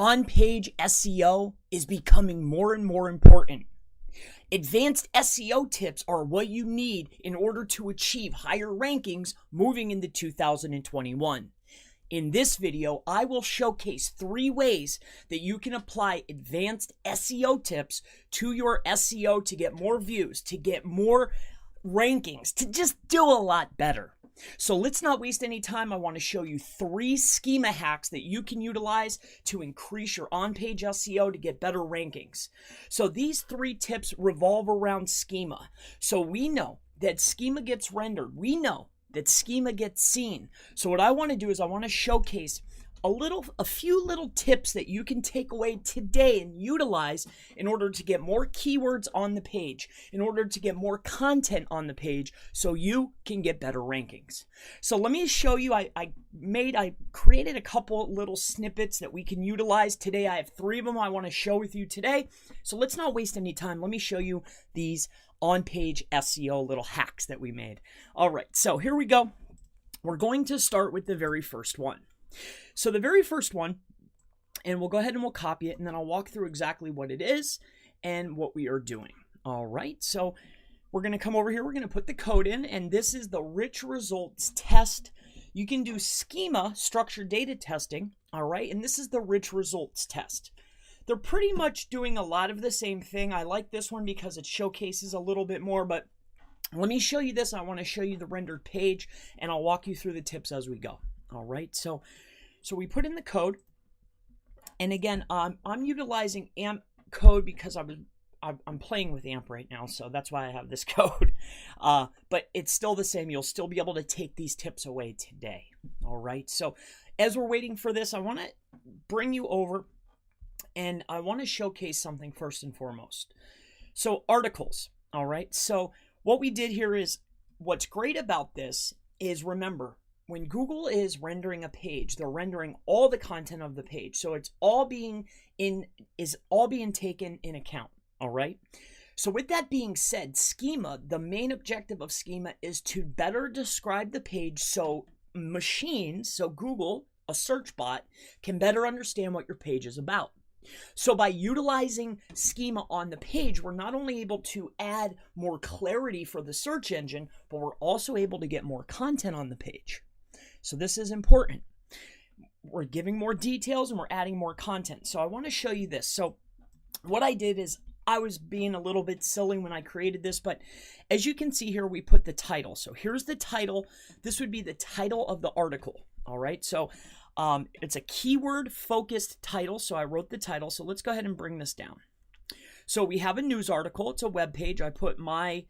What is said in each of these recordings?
On-page SEO is becoming more and more important. Advanced SEO tips are what you need in order to achieve higher rankings moving into 2021. In this video, I will showcase 3 ways that you can apply advanced SEO tips to your SEO to get more views, to get more rankings, to just do a lot better. So let's not waste any time. I want to show you 3 schema hacks that you can utilize to increase your on-page SEO to get better rankings. So these 3 tips revolve around schema. So we know that schema gets rendered. We know that schema gets seen. So what I want to do is I want to showcase a few little tips that you can take away today and utilize in order to get more keywords on the page, in order to get more content on the page so you can get better rankings. So let me show you, I created a couple little snippets that we can utilize today. I have 3 of them I want to show with you today. So let's not waste any time. Let me show you these on-page SEO little hacks that we made. All right, so here we go. We're going to start with the very first one. So the very first one, and we'll go ahead and we'll copy it, and then I'll walk through exactly what it is and what we are doing. All right, so we're going to come over here. We're going to put the code in, and this is the rich results test. You can do schema, structured data testing, all right, and this is the rich results test. They're pretty much doing a lot of the same thing. I like this one because it showcases a little bit more, but let me show you this. I want to show you the rendered page, and I'll walk you through the tips as we go. All right, so we put in the code, and again, I'm utilizing AMP code because I'm playing with AMP right now, so that's why I have this code. But it's still the same. You'll still be able to take these tips away today. All right, so as we're waiting for this, I want to bring you over, and I want to showcase something first and foremost. So articles, all right? So what we did here is, what's great about this is, remember, when Google is rendering a page, they're rendering all the content of the page. So it's all being taken in account, all right? So with that being said, schema, the main objective of schema is to better describe the page so machines, so Google, a search bot, can better understand what your page is about. So by utilizing schema on the page, we're not only able to add more clarity for the search engine, but we're also able to get more content on the page. So this is important. We're giving more details and we're adding more content. So I want to show you this. So what I did is, I was being a little bit silly when I created this, but as you can see here, we put the title. So here's the title. This would be the title of the article. All right. So it's a keyword focused title. So I wrote the title. So let's go ahead and bring this down. So we have a news article. It's a web page. I put my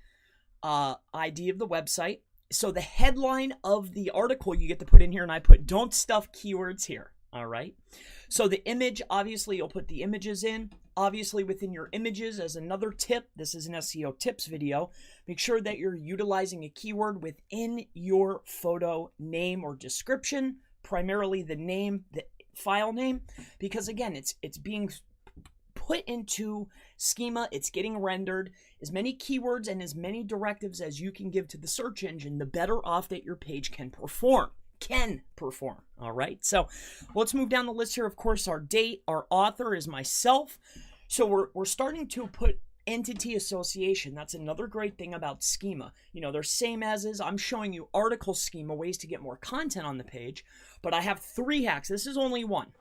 ID of the website. So the headline of the article you get to put in here, and I put "don't stuff keywords here." All right. So the image, obviously you'll put the images in. Obviously within your images, as another tip, this is an SEO tips video, make sure that you're utilizing a keyword within your photo name or description, primarily the name, the file name, because again, it's being put into schema, it's getting rendered. As many keywords and as many directives as you can give to the search engine, the better off that your page can perform. All right, so let's move down the list here. Of course, our date, our author is myself. So we're starting to put entity association. That's another great thing about schema. You know, they're same as is. I'm showing you article schema, ways to get more content on the page, but I have 3 hacks. This is only one.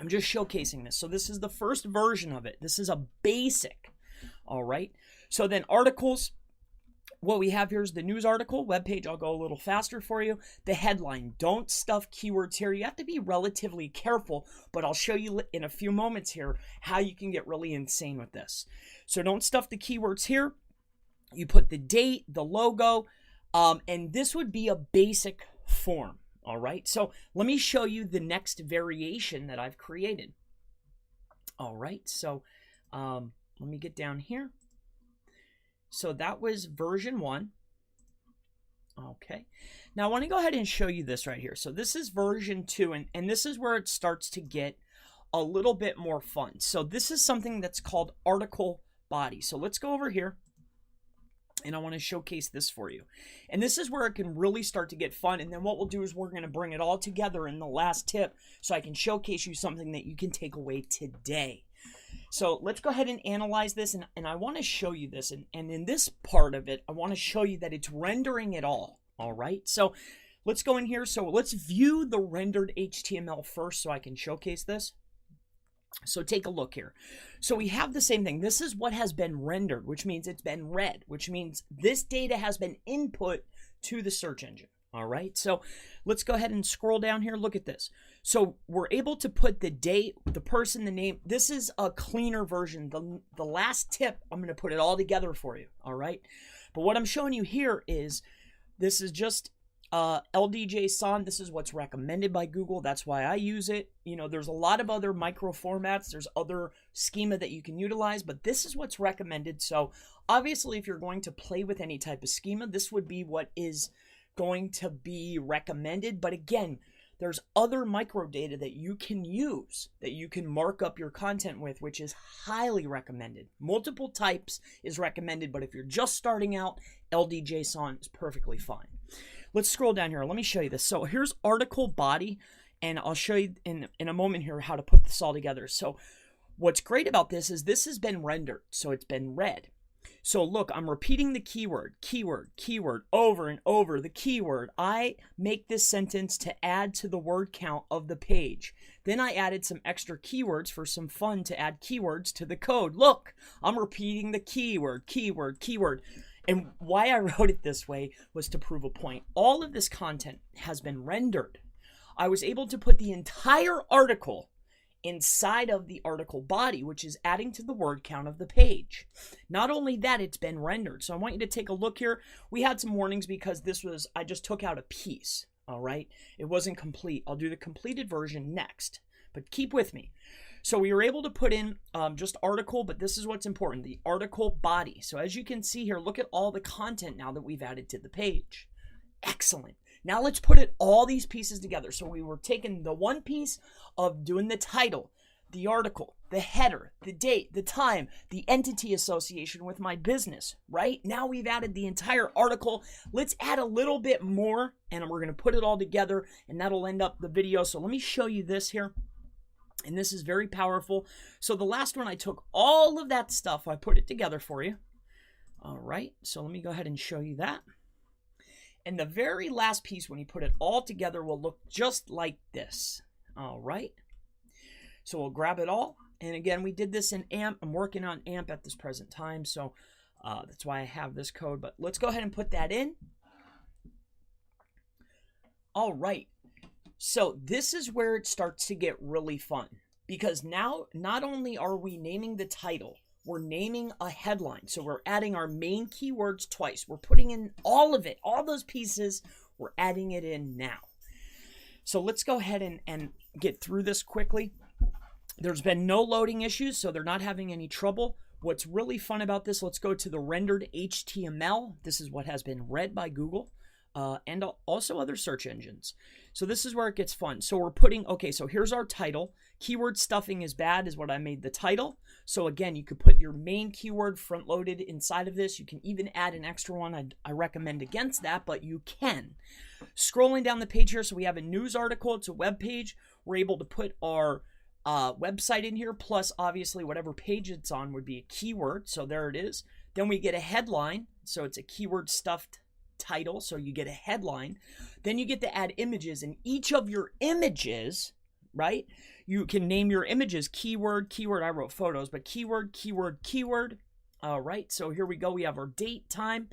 I'm just showcasing this. So this is the first version of it. This is a basic. All right. So then articles, what we have here is the news article, webpage. I'll go a little faster for you. The headline, don't stuff keywords here. You have to be relatively careful, but I'll show you in a few moments here how you can get really insane with this. So don't stuff the keywords here. You put the date, the logo, and this would be a basic form. All right, so let me show you the next variation that I've created. All right, so let me get down here. So that was version 1. Okay, now I want to go ahead and show you this right here. So this is version 2, and this is where it starts to get a little bit more fun. So this is something that's called article body. So let's go over here. And I want to showcase this for you. And this is where it can really start to get fun. And then what we'll do is we're going to bring it all together in the last tip so I can showcase you something that you can take away today. So let's go ahead and analyze this. And I want to show you this. And in this part of it, I want to show you that it's rendering it all. All right. So let's go in here. So let's view the rendered HTML first so I can showcase this. So take a look here. So we have the same thing. This is what has been rendered, which means it's been read, which means this data has been input to the search engine. All right. So let's go ahead and scroll down here. Look at this. So we're able to put the date, the person, the name. This is a cleaner version. The last tip, I'm going to put it all together for you. All right. But what I'm showing you here is this is just LDJSON. This is what's recommended by Google. That's why I use it. You know, there's a lot of other micro formats. There's other schema that you can utilize, but this is what's recommended. So obviously, if you're going to play with any type of schema, this would be what is going to be recommended. But again, there's other micro data that you can use, that you can mark up your content with, which is highly recommended. Multiple types is recommended, but if you're just starting out, LDJSON is perfectly fine. Let's scroll down here. Let me show you this. So here's article body, and I'll show you in a moment here how to put this all together. So what's great about this is this has been rendered, so it's been read. So look, I'm repeating the keyword, over and over, the keyword. I make this sentence to add to the word count of the page. Then I added some extra keywords for some fun to add keywords to the code. Look, I'm repeating the keyword. And why I wrote it this way was to prove a point. All of this content has been rendered. I was able to put the entire article inside of the article body, which is adding to the word count of the page. Not only that, it's been rendered. So I want you to take a look here. We had some warnings because I just took out a piece, all right? It wasn't complete. I'll do the completed version next, but keep with me. So we were able to put in just article, but this is what's important, the article body. So as you can see here, look at all the content now that we've added to the page. Excellent. Now let's put all these pieces together. So we were taking the one piece of doing the title, the article, the header, the date, the time, the entity association with my business, right? Now we've added the entire article. Let's add a little bit more, and we're going to put it all together, and that'll end up the video. So let me show you this here. And this is very powerful. So the last one, I took all of that stuff. I put it together for you. All right. So let me go ahead and show you that. And the very last piece, when you put it all together, will look just like this. All right. So we'll grab it all. And again, we did this in AMP. I'm working on AMP at this present time. So that's why I have this code. But let's go ahead and put that in. All right. So this is where it starts to get really fun, because now not only are we naming the title, we're naming a headline. So we're adding our main keywords twice. We're putting in all of it, all those pieces, we're adding it in now. So let's go ahead and get through this quickly. There's been no loading issues, so they're not having any trouble. What's really fun about this, let's go to the rendered HTML. This is what has been read by Google. And also other search engines. So this is where it gets fun. So we're putting, okay, so here's our title. Keyword stuffing is bad is what I made the title. So again, you could put your main keyword front loaded inside of this. You can even add an extra one. I recommend against that, but you can. Scrolling down the page here, so we have a news article. It's a web page. We're able to put our website in here, plus obviously whatever page it's on would be a keyword. So there it is. Then we get a headline. So it's a keyword stuffed title, so you get a headline. Then you get to add images, and each of your images, right, you can name your images keyword. I wrote photos, but keyword. All right, so here we go. We have our date, time,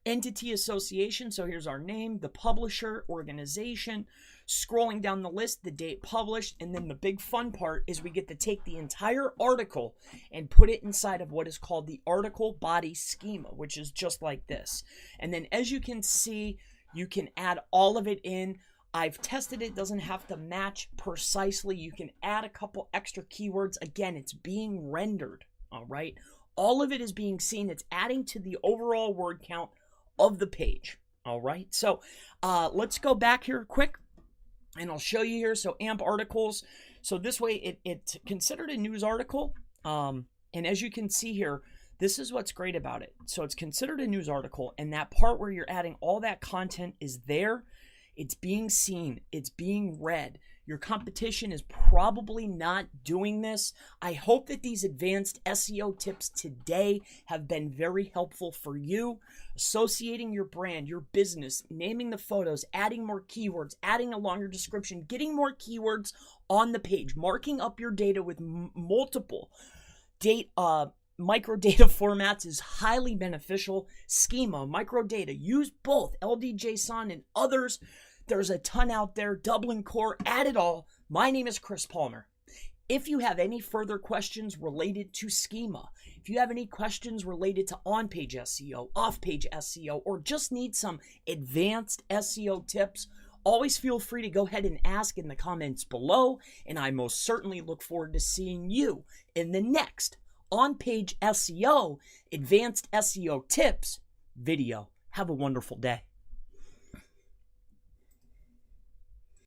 entity association. So here's our name, the publisher, organization. Scrolling down the list, the date published, and then the big fun part is we get to take the entire article and put it inside of what is called the article body schema, which is just like this. And then as you can see, you can add all of it in. I've tested it, doesn't have to match precisely. You can add a couple extra keywords. Again, it's being rendered, all right? All of it is being seen. It's adding to the overall word count of the page, all right? So let's go back here quick. And I'll show you here. So AMP articles. So this way it's considered a news article. And as you can see here, This is what's great about it. So it's considered a news article, and that part where you're adding all that content is there. It's being seen. It's being read. Your competition is probably not doing this. I hope that these advanced SEO tips today have been very helpful for you. Associating your brand, your business, naming the photos, adding more keywords, adding a longer description, getting more keywords on the page, marking up your data with multiple microdata formats is highly beneficial. Schema, microdata, use both LDJSON and others. There's a ton out there. Dublin Core, add it all. My name is Chris Palmer. If you have any further questions related to Schema, if you have any questions related to on-page SEO, off-page SEO, or just need some advanced SEO tips, always feel free to go ahead and ask in the comments below, and I most certainly look forward to seeing you in the next on-page SEO, advanced SEO tips video. Have a wonderful day.